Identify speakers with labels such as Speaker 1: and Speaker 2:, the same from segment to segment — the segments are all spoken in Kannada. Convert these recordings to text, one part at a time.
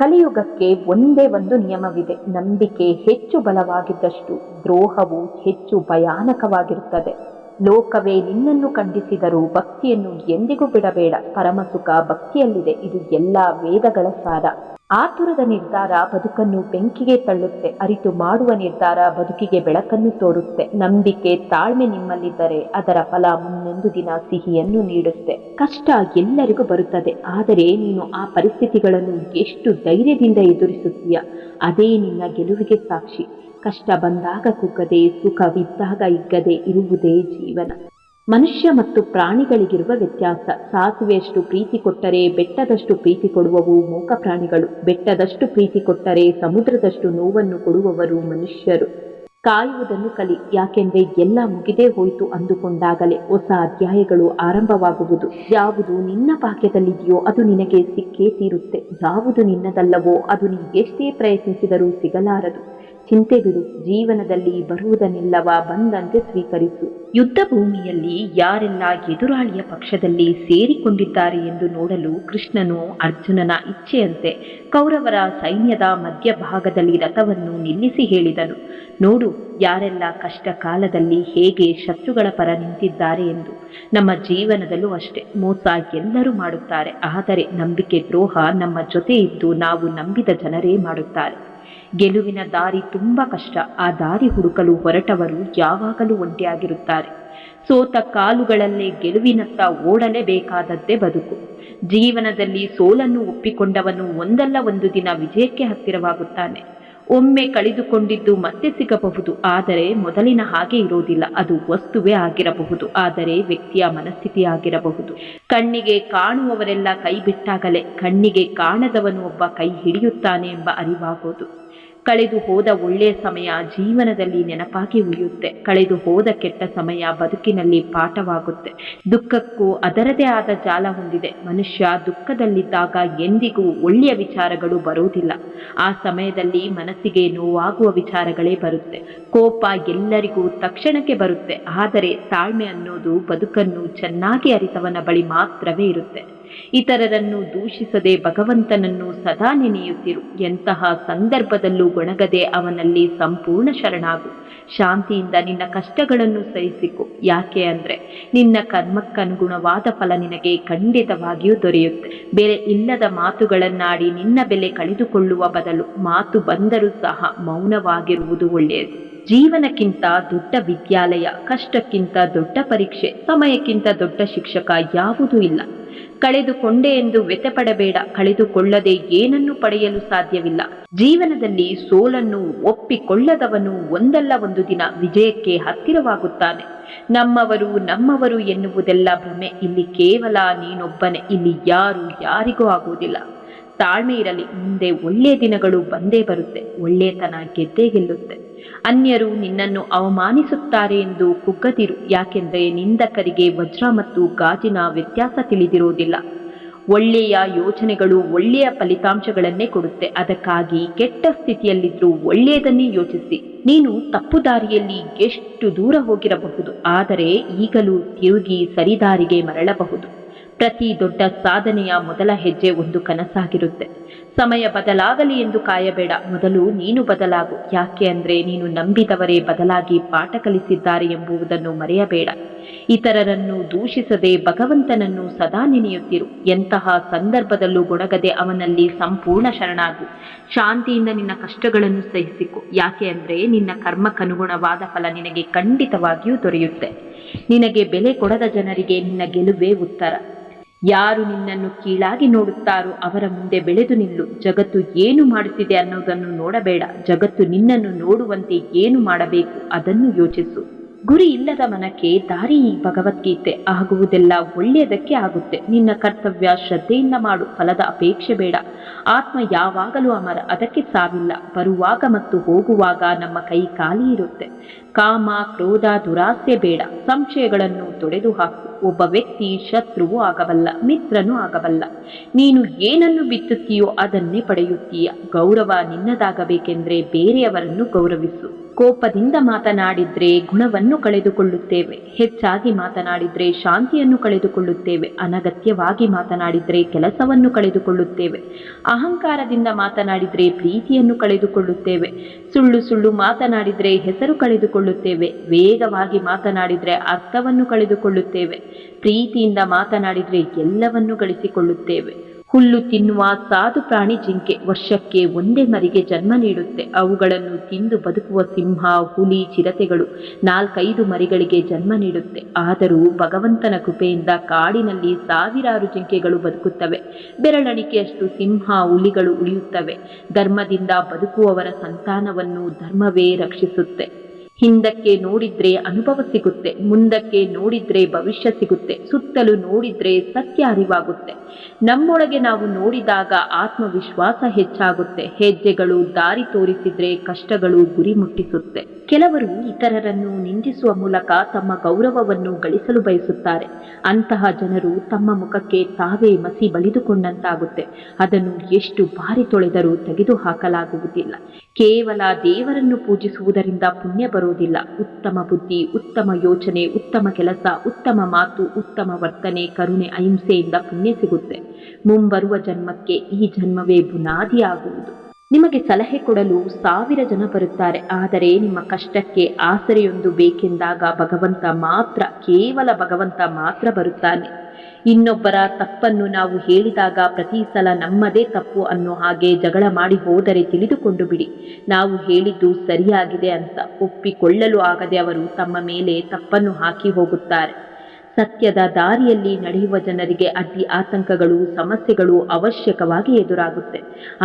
Speaker 1: ಕಲಿಯುಗಕ್ಕೆ ಒಂದೇ ಒಂದು ನಿಯಮವಿದೆ. ನಂಬಿಕೆ ಹೆಚ್ಚು ಬಲವಾಗಿದ್ದಷ್ಟು ದ್ರೋಹವು ಹೆಚ್ಚು ಭಯಾನಕವಾಗಿರುತ್ತದೆ. ಲೋಕವೇ ನಿನ್ನನ್ನು ಖಂಡಿಸಿದರೂ ಭಕ್ತಿಯನ್ನು ಎಂದಿಗೂ ಬಿಡಬೇಡ. ಪರಮಸುಖ ಭಕ್ತಿಯಲ್ಲಿದೆ. ಇದು ಎಲ್ಲ ವೇದಗಳ ಸಾರ. ಆತುರದ ನಿರ್ಧಾರ ಬದುಕನ್ನು ಬೆಂಕಿಗೆ ತಳ್ಳುತ್ತೆ. ಅರಿತು ಮಾಡುವ ನಿರ್ಧಾರ ಬದುಕಿಗೆ ಬೆಳಕನ್ನು ತೋರುತ್ತೆ. ನಂಬಿಕೆ, ತಾಳ್ಮೆ ನಿಮ್ಮಲ್ಲಿದ್ದರೆ ಅದರ ಫಲ ಮುಂದೊಂದು ದಿನ ಸಿಹಿಯನ್ನು ನೀಡುತ್ತೆ. ಕಷ್ಟ ಎಲ್ಲರಿಗೂ ಬರುತ್ತದೆ, ಆದರೆ ನೀನು ಆ ಪರಿಸ್ಥಿತಿಗಳನ್ನು ಎಷ್ಟು ಧೈರ್ಯದಿಂದ ಎದುರಿಸುತ್ತೀಯ ಅದೇ ನಿನ್ನ ಗೆಲುವಿಗೆ ಸಾಕ್ಷಿ. ಕಷ್ಟ ಬಂದಾಗ ಕುಗ್ಗದೆ, ಸುಖವಿದ್ದಾಗ ಹಿಗ್ಗದೆ ಇರುವುದೇ ಜೀವನ. ಮನುಷ್ಯ ಮತ್ತು ಪ್ರಾಣಿಗಳಿಗಿರುವ ವ್ಯತ್ಯಾಸ. ಸಾಸಿವೆಯಷ್ಟು ಪ್ರೀತಿ ಕೊಟ್ಟರೆ ಬೆಟ್ಟದಷ್ಟು ಪ್ರೀತಿ ಕೊಡುವವು ಮೂಕ ಪ್ರಾಣಿಗಳು. ಬೆಟ್ಟದಷ್ಟು ಪ್ರೀತಿ ಕೊಟ್ಟರೆ ಸಮುದ್ರದಷ್ಟು ನೋವನ್ನು ಕೊಡುವವರು ಮನುಷ್ಯರು. ಕಾಯುವುದನ್ನು ಕಲಿ, ಯಾಕೆಂದ್ರೆ ಎಲ್ಲ ಮುಗಿದೇ ಹೋಯಿತು ಅಂದುಕೊಂಡಾಗಲೇ ಹೊಸ ಅಧ್ಯಾಯಗಳು ಆರಂಭವಾಗುವುದು. ಯಾವುದು ನಿನ್ನ ಭಾಗ್ಯದಲ್ಲಿದೆಯೋ ಅದು ನಿನಗೆ ಸಿಕ್ಕೇ ತೀರುತ್ತೆ. ಯಾವುದು ನಿನ್ನದಲ್ಲವೋ ಅದು ನೀ ಎಷ್ಟೇ ಪ್ರಯತ್ನಿಸಿದರೂ ಸಿಗಲಾರದು. ಚಿಂತೆ ಬಿಡು. ಜೀವನದಲ್ಲಿ ಬರುವುದನ್ನೆಲ್ಲವ ಬಂದಂತೆ ಸ್ವೀಕರಿಸು. ಯುದ್ಧ ಭೂಮಿಯಲ್ಲಿ ಯಾರೆಲ್ಲ ಎದುರಾಳಿಯ ಪಕ್ಷದಲ್ಲಿ ಸೇರಿಕೊಂಡಿದ್ದಾರೆ ಎಂದು ನೋಡಲು ಕೃಷ್ಣನು ಅರ್ಜುನನ ಇಚ್ಛೆಯಂತೆ ಕೌರವರ ಸೈನ್ಯದ ಮಧ್ಯಭಾಗದಲ್ಲಿ ರಥವನ್ನು ನಿಲ್ಲಿಸಿ ಹೇಳಿದನು, ನೋಡು ಯಾರೆಲ್ಲ ಕಷ್ಟ ಕಾಲದಲ್ಲಿ ಹೇಗೆ ಶತ್ರುಗಳ ಪರ ನಿಂತಿದ್ದಾರೆ ಎಂದು. ನಮ್ಮ ಜೀವನದಲ್ಲೂ ಅಷ್ಟೇ, ಮೋಸ ಎಲ್ಲರೂ ಮಾಡುತ್ತಾರೆ, ಆದರೆ ನಂಬಿಕೆ ದ್ರೋಹ ನಮ್ಮ ಜೊತೆ ಇದ್ದು ನಾವು ನಂಬಿದ ಜನರೇ ಮಾಡುತ್ತಾರೆ. ಗೆಲುವಿನ ದಾರಿ ತುಂಬಾ ಕಷ್ಟ. ಆ ದಾರಿ ಹುಡುಕಲು ಹೊರಟವರು ಯಾವಾಗಲೂ ಒಂಟಿಯಾಗಿರುತ್ತಾರೆ. ಸೋತ ಕಾಲುಗಳಲ್ಲೇ ಗೆಲುವಿನತ್ತ ಓಡಲೇಬೇಕಾದದ್ದೇ ಬದುಕು. ಜೀವನದಲ್ಲಿ ಸೋಲನ್ನು ಒಪ್ಪಿಕೊಂಡವನು ಒಂದಲ್ಲ ಒಂದು ದಿನ ವಿಜಯಕ್ಕೆ ಹತ್ತಿರವಾಗುತ್ತಾನೆ. ಒಮ್ಮೆ ಕಳೆದುಕೊಂಡಿದ್ದು ಮತ್ತೆ ಸಿಗಬಹುದು, ಆದರೆ ಮೊದಲಿನ ಹಾಗೆ ಇರೋದಿಲ್ಲ. ಅದು ವಸ್ತುವೇ ಆಗಿರಬಹುದು, ಆದರೆ ವ್ಯಕ್ತಿಯ ಮನಸ್ಥಿತಿ ಆಗಿರಬಹುದು. ಕಣ್ಣಿಗೆ ಕಾಣುವವರೆಲ್ಲ ಕೈ ಬಿಟ್ಟಾಗಲೇ ಕಣ್ಣಿಗೆ ಕಾಣದವನು ಒಬ್ಬ ಕೈ ಹಿಡಿಯುತ್ತಾನೆ ಎಂಬ ಅರಿವಾಗೋದು. ಕಳೆದು ಹೋದ ಒಳ್ಳೆಯ ಸಮಯ ಜೀವನದಲ್ಲಿ ನೆನಪಾಗಿ ಉಳಿಯುತ್ತೆ. ಕಳೆದು ಹೋದ ಕೆಟ್ಟ ಸಮಯ ಬದುಕಿನಲ್ಲಿ ಪಾಠವಾಗುತ್ತೆ. ದುಃಖಕ್ಕೂ ಅದರದೇ ಆದ ಜಾಲ ಹೊಂದಿದೆ. ಮನುಷ್ಯ ದುಃಖದಲ್ಲಿದ್ದಾಗ ಎಂದಿಗೂ ಒಳ್ಳೆಯ ವಿಚಾರಗಳು ಬರುವುದಿಲ್ಲ. ಆ ಸಮಯದಲ್ಲಿ ಮನಸ್ಸಿಗೆ ನೋವಾಗುವ ವಿಚಾರಗಳೇ ಬರುತ್ತೆ. ಕೋಪ ಎಲ್ಲರಿಗೂ ತಕ್ಷಣಕ್ಕೆ ಬರುತ್ತೆ, ಆದರೆ ತಾಳ್ಮೆ ಅನ್ನೋದು ಬದುಕನ್ನು ಚೆನ್ನಾಗಿ ಅರಿತವನ ಬಳಿ ಮಾತ್ರವೇ ಇರುತ್ತೆ. ಇತರರನ್ನು ದೂಷಿಸದೆ ಭಗವಂತನನ್ನು ಸದಾ ನೆನೆಯುತ್ತಿರು. ಎಂತಹ ಸಂದರ್ಭದಲ್ಲೂ ಗೊಣಗದೆ ಅವನಲ್ಲಿ ಸಂಪೂರ್ಣ ಶರಣಾಗು. ಶಾಂತಿಯಿಂದ ನಿನ್ನ ಕಷ್ಟಗಳನ್ನು ಸಹಿಸಿಕೊ. ಯಾಕೆ ಅಂದ್ರೆ ನಿನ್ನ ಕರ್ಮಕ್ಕನುಗುಣವಾದ ಫಲ ನಿನಗೆ ಖಂಡಿತವಾಗಿಯೂ ದೊರೆಯುತ್ತೆ. ಬೆಲೆ ಇಲ್ಲದ ಮಾತುಗಳನ್ನಾಡಿ ನಿನ್ನ ಬೆಲೆ ಕಳೆದುಕೊಳ್ಳುವ ಬದಲು ಮಾತು ಬಂದರೂ ಸಹ ಮೌನವಾಗಿರುವುದು ಒಳ್ಳೆಯದು. ಜೀವನಕ್ಕಿಂತ ದೊಡ್ಡ ವಿದ್ಯಾಲಯ, ಕಷ್ಟಕ್ಕಿಂತ ದೊಡ್ಡ ಪರೀಕ್ಷೆ, ಸಮಯಕ್ಕಿಂತ ದೊಡ್ಡ ಶಿಕ್ಷಕ ಯಾವುದೂ ಇಲ್ಲ. ಕಳೆದುಕೊಂಡೆ ಎಂದು ವ್ಯಥೆಪಡಬೇಡ. ಕಳೆದುಕೊಳ್ಳದೆ ಏನನ್ನು ಪಡೆಯಲು ಸಾಧ್ಯವಿಲ್ಲ. ಜೀವನದಲ್ಲಿ ಸೋಲನ್ನು ಒಪ್ಪಿಕೊಳ್ಳದವನು ಒಂದಲ್ಲ ಒಂದು ದಿನ ವಿಜಯಕ್ಕೆ ಹತ್ತಿರವಾಗುತ್ತಾನೆ. ನಮ್ಮವರು ಎನ್ನುವುದೆಲ್ಲ ಭ್ರಮೆ. ಇಲ್ಲಿ ಕೇವಲ ನೀನೊಬ್ಬನೇ. ಇಲ್ಲಿ ಯಾರು ಯಾರಿಗೂ ಆಗುವುದಿಲ್ಲ. ತಾಳ್ಮೆ ಇರಲಿ. ಮುಂದೆ ಒಳ್ಳೆಯ ದಿನಗಳು ಬಂದೇ ಬರುತ್ತೆ. ಒಳ್ಳೆಯತನ ಗೆದ್ದೇ ಗೆಲ್ಲುತ್ತೆ. ಅನ್ಯರು ನಿನ್ನನ್ನು ಅವಮಾನಿಸುತ್ತಾರೆ ಎಂದು ಕುಗ್ಗದಿರು. ಯಾಕೆಂದ್ರೆ ನಿಂದಕರಿಗೆ ವಜ್ರ ಮತ್ತು ಗಾಜಿನ ವ್ಯತ್ಯಾಸ ತಿಳಿದಿರುವುದಿಲ್ಲ. ಒಳ್ಳೆಯ ಯೋಚನೆಗಳು ಒಳ್ಳೆಯ ಫಲಿತಾಂಶಗಳನ್ನೇ ಕೊಡುತ್ತೆ. ಅದಕ್ಕಾಗಿ ಕೆಟ್ಟ ಸ್ಥಿತಿಯಲ್ಲಿದ್ರೂ ಒಳ್ಳೆಯದನ್ನೇ ಯೋಚಿಸಿ. ನೀನು ತಪ್ಪು ದಾರಿಯಲ್ಲಿ ಎಷ್ಟು ದೂರ ಹೋಗಿರಬಹುದು, ಆದರೆ ಈಗಲೂ ತಿರುಗಿ ಸರಿದಾರಿಗೆ ಮರಳಬಹುದು. ಪ್ರತಿ ದೊಡ್ಡ ಸಾಧನೆಯ ಮೊದಲ ಹೆಜ್ಜೆ ಒಂದು ಕನಸಾಗಿರುತ್ತೆ. ಸಮಯ ಬದಲಾಗಲಿ ಎಂದು ಕಾಯಬೇಡ. ಮೊದಲು ನೀನು ಬದಲಾಗು. ಯಾಕೆ ಅಂದ್ರೆ ನೀನು ನಂಬಿದವರೇ ಬದಲಾಗಿ ಪಾಠ ಕಲಿಸಿದ್ದಾರೆ ಎಂಬುದನ್ನು ಮರೆಯಬೇಡ. ಇತರರನ್ನು ದೂಷಿಸದೆ ಭಗವಂತನನ್ನು ಸದಾ ನೆನೆಯುತ್ತಿರು. ಎಂತಹ ಸಂದರ್ಭದಲ್ಲೂ ಗೊಣಗದೆ ಅವನಲ್ಲಿ ಸಂಪೂರ್ಣ ಶರಣಾಗು. ಶಾಂತಿಯಿಂದ ನಿನ್ನ ಕಷ್ಟಗಳನ್ನು ಸಹಿಸಿಕೊ. ಯಾಕೆ ಅಂದ್ರೆ ನಿನ್ನ ಕರ್ಮಕ್ಕನುಗುಣವಾದ ಫಲ ನಿನಗೆ ಖಂಡಿತವಾಗಿಯೂ ದೊರೆಯುತ್ತೆ. ನಿನಗೆ ಬೆಲೆ ಕೊಡದ ಜನರಿಗೆ ನಿನ್ನ ಗೆಲುವೇ ಉತ್ತರ. ಯಾರು ನಿನ್ನನ್ನು ಕೀಳಾಗಿ ನೋಡುತ್ತಾರೋ ಅವರ ಮುಂದೆ ಬೆಳೆದು ನಿಲ್ಲು. ಜಗತ್ತು ಏನು ಮಾಡುತ್ತಿದೆ ಅನ್ನೋದನ್ನು ನೋಡಬೇಡ. ಜಗತ್ತು ನಿನ್ನನ್ನು ನೋಡುವಂತೆ ಏನು ಮಾಡಬೇಕು ಅದನ್ನು ಯೋಚಿಸು. ಗುರಿ ಇಲ್ಲದ ಮನಕ್ಕೆ ದಾರಿ ಭಗವದ್ಗೀತೆ. ಆಗುವುದೆಲ್ಲ ಒಳ್ಳೆಯದಕ್ಕೆ ಆಗುತ್ತೆ. ನಿನ್ನ ಕರ್ತವ್ಯ ಶ್ರದ್ಧೆಯಿಂದ ಮಾಡು. ಫಲದ ಅಪೇಕ್ಷೆ ಬೇಡ. ಆತ್ಮ ಯಾವಾಗಲೂ ಅಮರ, ಅದಕ್ಕೆ ಸಾವಿಲ್ಲ. ಬರುವಾಗ ಮತ್ತು ಹೋಗುವಾಗ ನಮ್ಮ ಕೈ ಖಾಲಿ ಇರುತ್ತೆ. ಕಾಮ, ಕ್ರೋಧ, ದುರಾಸೆ ಬೇಡ. ಸಂಶಯಗಳನ್ನು ತೊಡೆದು ಹಾಕು. ಒಬ್ಬ ವ್ಯಕ್ತಿ ಶತ್ರುವೂ ಆಗಬಲ್ಲ, ಮಿತ್ರನೂ ಆಗಬಲ್ಲ. ನೀನು ಏನನ್ನು ಬಿತ್ತುತ್ತೀಯೋ ಅದನ್ನೇ ಪಡೆಯುತ್ತೀಯ. ಗೌರವ ನಿನ್ನದಾಗಬೇಕೆಂದ್ರೆ ಬೇರೆಯವರನ್ನು ಗೌರವಿಸು. ಕೋಪದಿಂದ ಮಾತನಾಡಿದ್ರೆ ಗುಣವನ್ನು ಕಳೆದುಕೊಳ್ಳುತ್ತೇವೆ. ಹೆಚ್ಚಾಗಿ ಮಾತನಾಡಿದ್ರೆ ಶಾಂತಿಯನ್ನು ಕಳೆದುಕೊಳ್ಳುತ್ತೇವೆ. ಅನಗತ್ಯವಾಗಿ ಮಾತನಾಡಿದ್ರೆ ಕೆಲಸವನ್ನು ಕಳೆದುಕೊಳ್ಳುತ್ತೇವೆ. ಅಹಂಕಾರದಿಂದ ಮಾತನಾಡಿದ್ರೆ ಪ್ರೀತಿಯನ್ನು ಕಳೆದುಕೊಳ್ಳುತ್ತೇವೆ. ಸುಳ್ಳು ಸುಳ್ಳು ಮಾತನಾಡಿದ್ರೆ ಹೆಸರು ಕಳೆದುಕೊಳ್ಳುತ್ತೇವೆ. ವೇಗವಾಗಿ ಮಾತನಾಡಿದ್ರೆ ಅರ್ಥವನ್ನು ಕಳೆದುಕೊಳ್ಳುತ್ತೇವೆ. ಪ್ರೀತಿಯಿಂದ ಮಾತನಾಡಿದ್ರೆ ಎಲ್ಲವನ್ನೂ ಗಳಿಸಿಕೊಳ್ಳುತ್ತೇವೆ. ಹುಲ್ಲು ತಿನ್ನುವ ಸಾಧು ಪ್ರಾಣಿ ಜಿಂಕೆ ವರ್ಷಕ್ಕೆ ಒಂದೇ ಮರಿಗೆ ಜನ್ಮ ನೀಡುತ್ತೆ. ಅವುಗಳನ್ನು ತಿಂದು ಬದುಕುವ ಸಿಂಹ, ಹುಲಿ, ಚಿರತೆಗಳು 4-5 ಮರಿಗಳಿಗೆ ಜನ್ಮ ನೀಡುತ್ತೆ. ಆದರೂ ಭಗವಂತನ ಕೃಪೆಯಿಂದ ಕಾಡಿನಲ್ಲಿ ಸಾವಿರಾರು ಜಿಂಕೆಗಳು ಬದುಕುತ್ತವೆ. ಬೆರಳೆಣಿಕೆಯಷ್ಟು ಸಿಂಹ, ಹುಲಿಗಳು ಉಳಿಯುತ್ತವೆ. ಧರ್ಮದಿಂದ ಬದುಕುವವರ ಸಂತಾನವನ್ನು ಧರ್ಮವೇ ರಕ್ಷಿಸುತ್ತೆ. ಹಿಂದಕ್ಕೆ ನೋಡಿದ್ರೆ ಅನುಭವ ಸಿಗುತ್ತೆ, ಮುಂದಕ್ಕೆ ನೋಡಿದ್ರೆ ಭವಿಷ್ಯ ಸಿಗುತ್ತೆ, ಸುತ್ತಲೂ ನೋಡಿದ್ರೆ ಸತ್ಯ ಅರಿವಾಗುತ್ತೆ. ನಮ್ಮೊಳಗೆ ನಾವು ನೋಡಿದಾಗ ಆತ್ಮವಿಶ್ವಾಸ ಹೆಚ್ಚಾಗುತ್ತೆ. ಹೆಜ್ಜೆಗಳು ದಾರಿ ತೋರಿಸಿದ್ರೆ ಕಷ್ಟಗಳು ಗುರಿ ಮುಟ್ಟಿಸುತ್ತೆ. ಕೆಲವರು ಇತರರನ್ನು ನಿಂದಿಸುವ ಮೂಲಕ ತಮ್ಮ ಗೌರವವನ್ನು ಗಳಿಸಲು ಬಯಸುತ್ತಾರೆ. ಅಂತಹ ಜನರು ತಮ್ಮ ಮುಖಕ್ಕೆ ತಾವೇ ಮಸಿ ಬಳಿದುಕೊಂಡಂತಾಗುತ್ತೆ. ಅದನ್ನು ಎಷ್ಟು ಬಾರಿ ತೊಳೆದರೂ ತೆಗೆದು ಹಾಕಲಾಗುವುದಿಲ್ಲ. ಕೇವಲ ದೇವರನ್ನು ಪೂಜಿಸುವುದರಿಂದ ಪುಣ್ಯ ಬರುವುದಿಲ್ಲ. ಉತ್ತಮ ಬುದ್ಧಿ, ಉತ್ತಮ ಯೋಚನೆ, ಉತ್ತಮ ಕೆಲಸ, ಉತ್ತಮ ಮಾತು, ಉತ್ತಮ ವರ್ತನೆ, ಕರುಣೆ, ಅಹಿಂಸೆಯಿಂದ ಪುಣ್ಯ ಸಿಗುತ್ತೆ. ಮುಂಬರುವ ಜನ್ಮಕ್ಕೆ ಈ ಜನ್ಮವೇ ಬುನಾದಿಯಾಗುವುದು. ನಿಮಗೆ ಸಲಹೆ ಕೊಡಲು 1000 ಜನ ಬರುತ್ತಾರೆ. ಆದರೆ ನಿಮ್ಮ ಕಷ್ಟಕ್ಕೆ ಆಸರೆಯೊಂದು ಬೇಕೆಂದಾಗ ಕೇವಲ ಭಗವಂತ ಮಾತ್ರ ಬರುತ್ತಾನೆ. ಇನ್ನೊಬ್ಬರ ತಪ್ಪನ್ನು ನಾವು ಹೇಳಿದಾಗ ಪ್ರತಿ ಸಲ ನಮ್ಮದೇ ತಪ್ಪು ಅನ್ನೋ ಹಾಗೆ ಜಗಳ ಮಾಡಿ ಹೋದರೆ ತಿಳಿದುಕೊಂಡು ಬಿಡಿ, ನಾವು ಹೇಳಿದ್ದು ಸರಿಯಾಗಿದೆ ಅಂತ. ಒಪ್ಪಿಕೊಳ್ಳಲು ಆಗದೆ ಅವರು ತಮ್ಮ ಮೇಲೆ ತಪ್ಪನ್ನು ಹಾಕಿ ಹೋಗುತ್ತಾರೆ. ಸತ್ಯದ ದಾರಿಯಲ್ಲಿ ನಡೆಯುವ ಜನರಿಗೆ ಅಡ್ಡಿ ಆತಂಕಗಳು, ಸಮಸ್ಯೆಗಳು ಅವಶ್ಯಕವಾಗಿ ಎದುರಾಗುತ್ತೆ.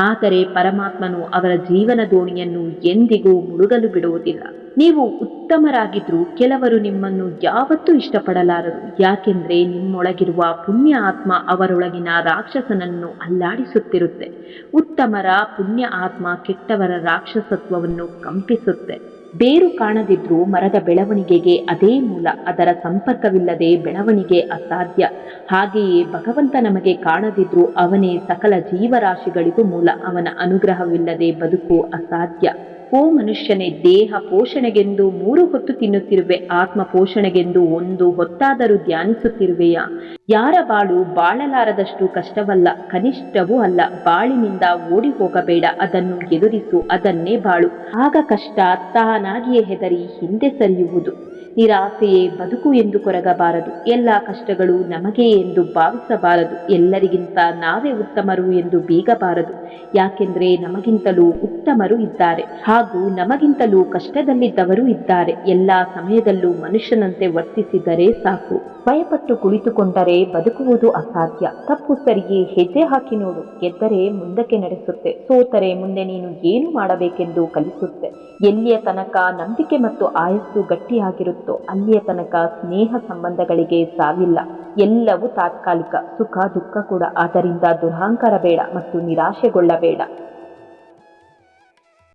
Speaker 1: ಆದರೆ ಪರಮಾತ್ಮನು ಅವರ ಜೀವನ ದೋಣಿಯನ್ನು ಎಂದಿಗೂ ಮುಳುಗಲು ಬಿಡುವುದಿಲ್ಲ. ನೀವು ಉತ್ತಮರಾಗಿದ್ರೂ ಕೆಲವರು ನಿಮ್ಮನ್ನು ಯಾವತ್ತೂ ಇಷ್ಟಪಡಲಾರರು. ಯಾಕೆಂದ್ರೆ ನಿಮ್ಮೊಳಗಿರುವ ಪುಣ್ಯ ಆತ್ಮ ಅವರೊಳಗಿನ ರಾಕ್ಷಸನನ್ನು ಅಲ್ಲಾಡಿಸುತ್ತಿರುತ್ತೆ. ಉತ್ತಮರ ಪುಣ್ಯ ಆತ್ಮ ಕೆಟ್ಟವರ ರಾಕ್ಷಸತ್ವವನ್ನು ಕಂಪಿಸುತ್ತೆ. ಬೇರು ಕಾಣದಿದ್ರೂ ಮರದ ಬೆಳವಣಿಗೆಗೆ ಅದೇ ಮೂಲ. ಅದರ ಸಂಪರ್ಕವಿಲ್ಲದೆ ಬೆಳವಣಿಗೆ ಅಸಾಧ್ಯ. ಹಾಗೆಯೇ ಭಗವಂತ ನಮಗೆ ಕಾಣದಿದ್ರೂ ಅವನೇ ಸಕಲ ಜೀವರಾಶಿಗಳಿಗೂ ಮೂಲ. ಅವನ ಅನುಗ್ರಹವಿಲ್ಲದೆ ಬದುಕು ಅಸಾಧ್ಯ. ಓ ಮನುಷ್ಯನೇ, ದೇಹ ಪೋಷಣೆಗೆಂದು 3 ಹೊತ್ತು ತಿನ್ನುತ್ತಿರುವೆ, ಆತ್ಮ ಪೋಷಣೆಗೆಂದು 1 ಹೊತ್ತಾದರೂ ಧ್ಯಾನಿಸುತ್ತಿರುವೆಯಾ? ಯಾರ ಬಾಳು ಬಾಳಲಾರದಷ್ಟು ಕಷ್ಟವಲ್ಲ, ಕನಿಷ್ಠವೂ ಅಲ್ಲ. ಬಾಳಿನಿಂದ ಓಡಿ ಹೋಗಬೇಡ, ಅದನ್ನು ಎದುರಿಸು, ಅದನ್ನೇ ಬಾಳು. ಆಗ ಕಷ್ಟ ತಾನಾಗಿಯೇ ಹೆದರಿ ಹಿಂದೆ ಸರಿಯುವುದು. ನಿರಾಸೆಯೇ ಬದುಕು ಎಂದು ಕೊರಗಬಾರದು. ಎಲ್ಲ ಕಷ್ಟಗಳು ನಮಗೆ ಎಂದು ಭಾವಿಸಬಾರದು. ಎಲ್ಲರಿಗಿಂತ ನಾವೇ ಉತ್ತಮರು ಎಂದು ಬೀಗಬಾರದು. ಯಾಕೆಂದ್ರೆ ನಮಗಿಂತಲೂ ಉತ್ತಮರು ಇದ್ದಾರೆ, ಹಾಗೂ ನಮಗಿಂತಲೂ ಕಷ್ಟದಲ್ಲಿದ್ದವರು ಇದ್ದಾರೆ. ಎಲ್ಲ ಸಮಯದಲ್ಲೂ ಮನುಷ್ಯನಂತೆ ವರ್ತಿಸಿದರೆ ಸಾಕು. ಭಯಪಟ್ಟು ಕುಳಿತುಕೊಂಡರೆ ಬದುಕುವುದು ಅಸಾಧ್ಯ. ತಪ್ಪು ಸರಿಯೇ ಹೆಜ್ಜೆ ಹಾಕಿ ನೋಡು. ಗೆದ್ದರೆ ಮುಂದಕ್ಕೆ ನಡೆಸುತ್ತೆ, ಸೋತರೆ ಮುಂದೆ ನೀನು ಏನು ಮಾಡಬೇಕೆಂದು ಕಲಿಸುತ್ತೆ. ಎಲ್ಲಿಯ ತನಕ ನಂಬಿಕೆ ಮತ್ತು ಆಯಸ್ಸು ಗಟ್ಟಿಯಾಗಿರುತ್ತೋ ಅಲ್ಲಿಯ ತನಕ ಸ್ನೇಹ ಸಂಬಂಧಗಳಿಗೆ ಸಾವಿಲ್ಲ. ಎಲ್ಲವೂ ತಾತ್ಕಾಲಿಕ, ಸುಖ ದುಃಖ ಕೂಡ. ಆದ್ದರಿಂದ ದುರಹಂಕಾರ ಬೇಡ ಮತ್ತು ನಿರಾಶೆಗೊಳ್ಳಬೇಡ.